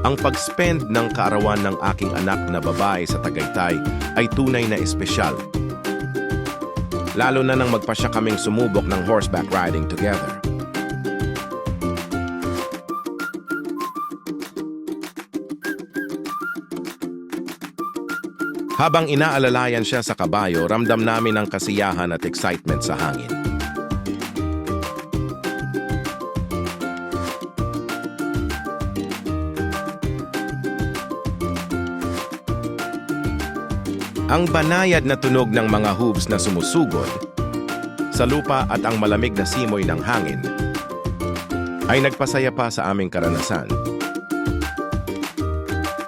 Ang pag-spend ng kaarawan ng aking anak na babae sa Tagaytay ay tunay na espesyal. Lalo na nang magpasya kaming sumubok ng horseback riding together. Habang inaalalayan siya sa kabayo, ramdam namin ang kasiyahan at excitement sa hangin. Ang banayad na tunog ng mga hooves na sumusugod sa lupa at ang malamig na simoy ng hangin ay nagpasaya pa sa aming karanasan.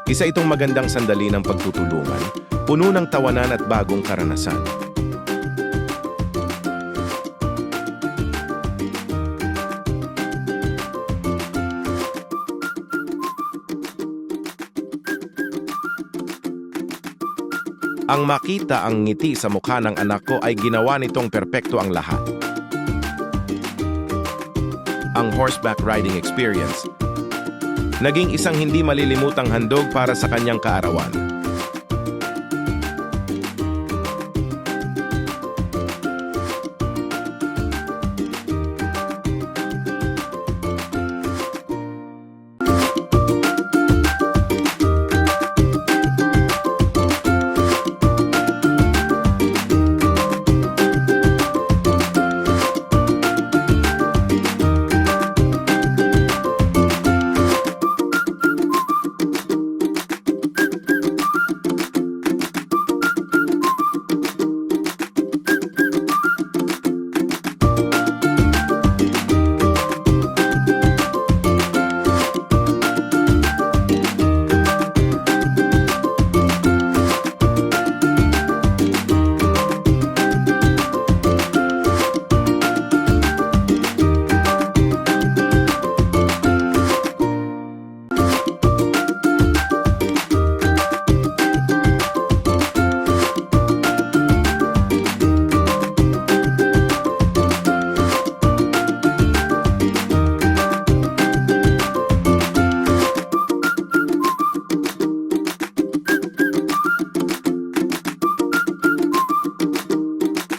Isa itong magandang sandali ng pagtutulungan, puno ng tawanan at bagong karanasan. Ang makita ang ngiti sa mukha ng anak ko ay ginawa nitong perpekto ang lahat. Ang horseback riding experience naging isang hindi malilimutang handog para sa kanyang kaarawan.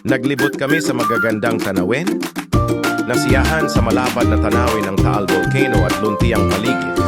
Naglibot kami sa magagandang tanawin, nasiyahan sa malapad na tanawin ng Taal Volcano at luntiang paligid.